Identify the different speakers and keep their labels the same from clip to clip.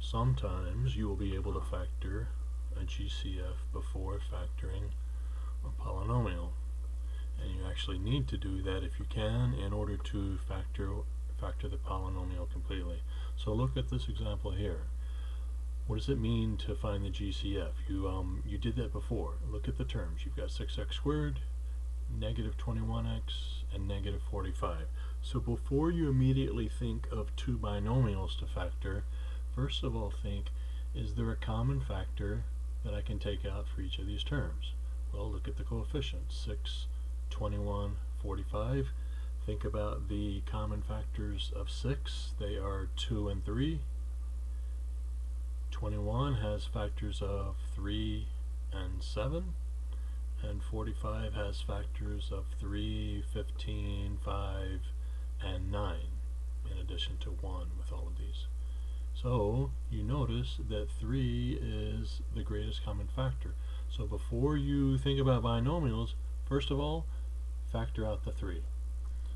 Speaker 1: Sometimes you will be able to factor a GCF before factoring a polynomial, and you actually need to do that if you can in order to factor the polynomial completely. So look at this example here. What does it mean to find the GCF? You did that before. Look at the terms. You've got 6x squared, negative 21x, and negative 45. So before you immediately think of two binomials to factor, first of all think, is there a common factor that I can take out for each of these terms? Well, look at the coefficients, 6, 21, 45. Think about the common factors of 6. They are 2 and 3. 21 has factors of 3 and 7. And 45 has factors of 3, 15, 5, and 9, in addition to 1 with all of these. So you notice that 3 is the greatest common factor. So before you think about binomials, first of all, factor out the 3.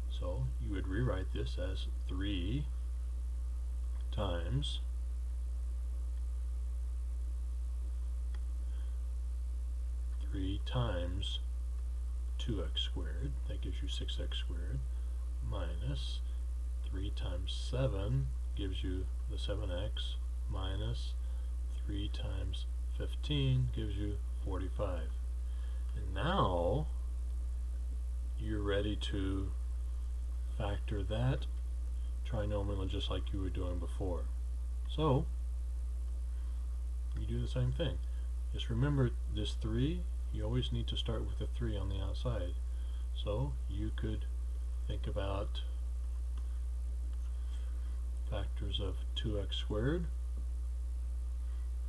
Speaker 1: So you would rewrite this as 3 times 3 times 2x squared, that gives you 6x squared, minus 3 times 7 gives you the 7x, minus 3 times 15 gives you 45. And now you're ready to factor that trinomial just like you were doing before. So you do the same thing. Just remember this 3, you always need to start with the 3 on the outside. So you could think about factors of 2x squared.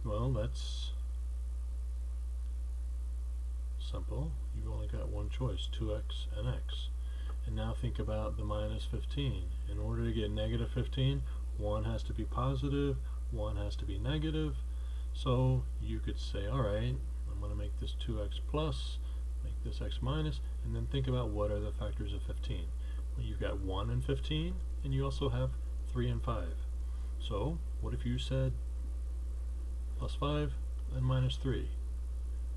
Speaker 1: Well, that's simple. You've only got one choice, 2x and x. And now think about the minus 15. In order to get negative 15, one has to be positive, one has to be negative. So you could say, alright, I'm going to make this 2x plus, make this x minus, and then think about what are the factors of 15. Well, you've got 1 and 15, and you also have 3 and 5. So what if you said plus 5 and minus 3?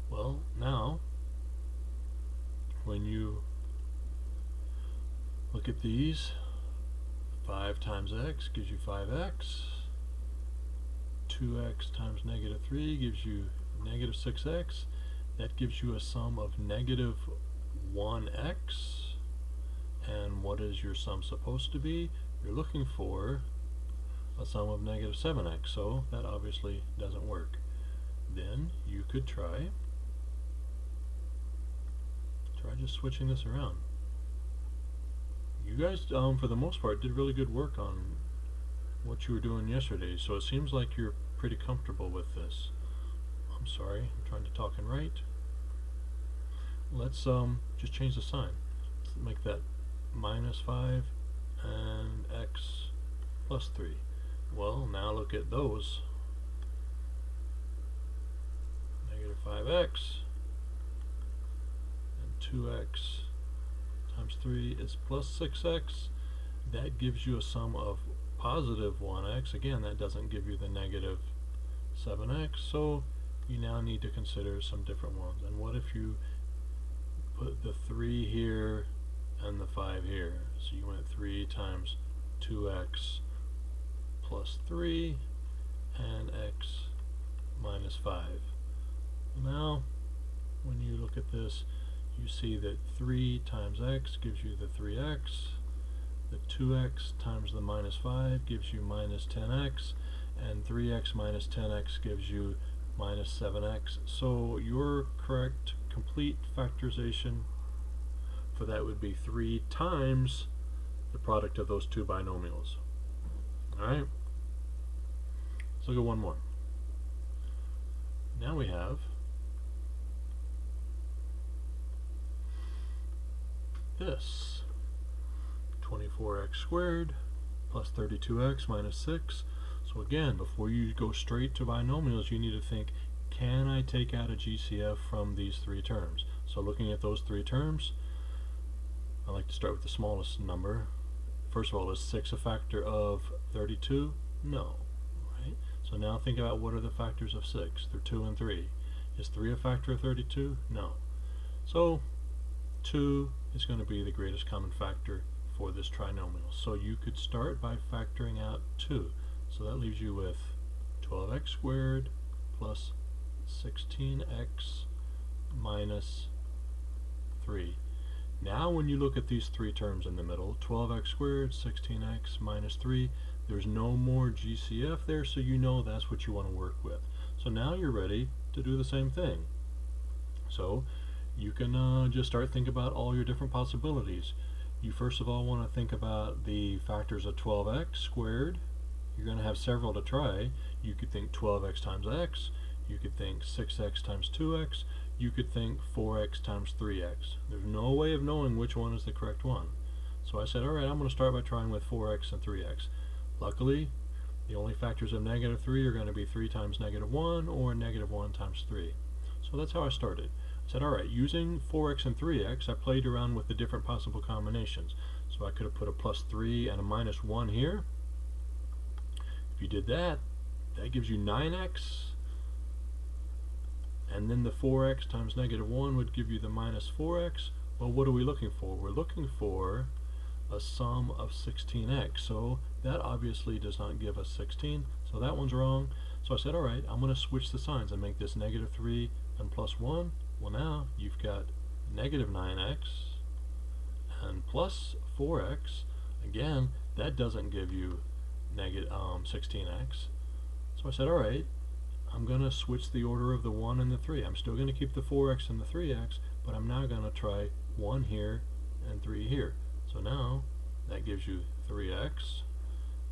Speaker 1: Well, now when you look at these, 5 times x gives you 5x, 2x times negative 3 gives you negative 6x. That gives you a sum of negative 1x. And what is your sum supposed to be? You're looking for a sum of negative 7x, so that obviously doesn't work. Then you could try just switching this around. You guys, for the most part, did really good work on what you were doing yesterday, so it seems like you're pretty comfortable with this. I'm sorry, I'm trying to talk and write. Let's just change the sign. Let's make that minus 5 and x plus 3. Well, now look at those. Negative 5x and 2x times 3 is plus 6x. That gives you a sum of positive 1x. Again, that doesn't give you the negative 7x, so you now need to consider some different ones. And what if you put the 3 here and the 5 here? So you went 3 times 2x plus 3 and x minus 5. Now when you look at this, you see that 3 times x gives you the 3x, the 2x times the minus 5 gives you minus 10x, and 3x minus 10x gives you minus 7x. So your correct complete factorization for that would be 3 times the product of those two binomials. Alright, let's look at one more. Now we have this 24x squared plus 32x minus 6. So again, before you go straight to binomials, you need to think, can I take out a GCF from these three terms? So looking at those three terms, I like to start with the smallest number. First of all, is 6 a factor of 32? No. Right? So now think about what are the factors of 6. They're 2 and 3. Is 3 a factor of 32? No. So 2 is going to be the greatest common factor for this trinomial. So you could start by factoring out 2. So that leaves you with 12x squared plus 16x minus 3. Now when you look at these three terms in the middle, 12x squared, 16x minus 3, there's no more GCF there, so you know that's what you want to work with. So now you're ready to do the same thing. So you can just start thinking about all your different possibilities. You first of all want to think about the factors of 12x squared. You're going to have several to try. You could think 12x times x. You could think 6x times 2x. You could think 4x times 3x. There's no way of knowing which one is the correct one. So I said, alright, I'm going to start by trying with 4x and 3x. Luckily, the only factors of negative 3 are going to be 3 times negative 1 or negative 1 times 3. So that's how I started. I said, alright, using 4x and 3x, I played around with the different possible combinations. So I could have put a plus 3 and a minus 1 here. If you did that, that gives you 9x. And then the 4x times negative 1 would give you the minus 4x. Well, what are we looking for? We're looking for a sum of 16x. So that obviously does not give us 16. So that one's wrong. So I said, alright, I'm going to switch the signs and make this negative 3 and plus 1. Well, now you've got negative 9x and plus 4x. Again, that doesn't give you negative 16x. So I said, alright, I'm going to switch the order of the 1 and the 3. I'm still going to keep the 4x and the 3x, but I'm now going to try 1 here and 3 here. So now that gives you 3x.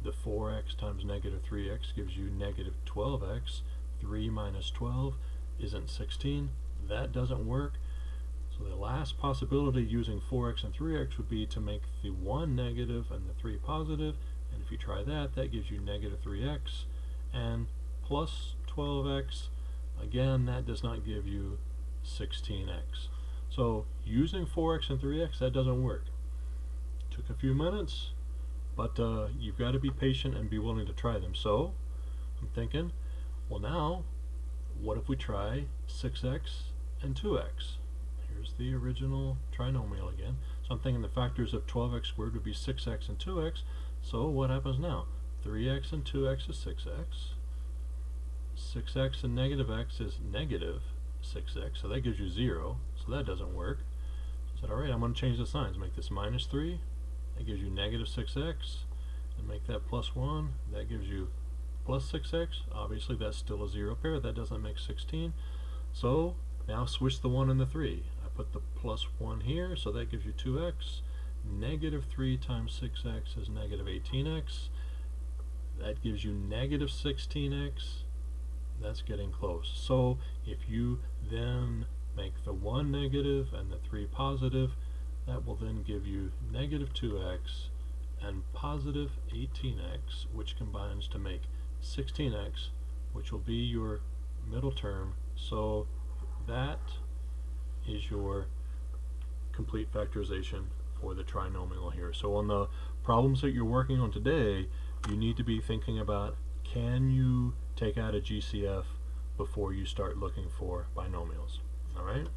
Speaker 1: The 4x times negative 3x gives you negative 12x. 3 minus 12 isn't 16. That doesn't work. So the last possibility using 4x and 3x would be to make the 1 negative and the 3 positive. And if you try that, that gives you negative 3x and plus 12x. Again, that does not give you 16x. So using 4x and 3x, that doesn't work. Took a few minutes, but you've got to be patient and be willing to try them. So I'm thinking, well, now what if we try 6x and 2x? Here's the original trinomial again. So I'm thinking the factors of 12x squared would be 6x and 2x. So what happens now? 3x and 2x is 6x. 6x and negative x is negative 6x. So that gives you 0. So that doesn't work. So I said, alright, I'm going to change the signs. Make this minus 3. That gives you negative 6x. And make that plus 1. That gives you plus 6x. Obviously that's still a 0 pair. That doesn't make 16. So now switch the 1 and the 3. I put the plus 1 here, so that gives you 2x. Negative 3 times 6x is negative 18x. That gives you negative 16x. That's getting close. So if you then make the 1 negative and the 3 positive, that will then give you negative 2x and positive 18x, which combines to make 16x, which will be your middle term. So that is your complete factorization for the trinomial here. So on the problems that you're working on today, you need to be thinking about, can you take out a GCF before you start looking for binomials? All right?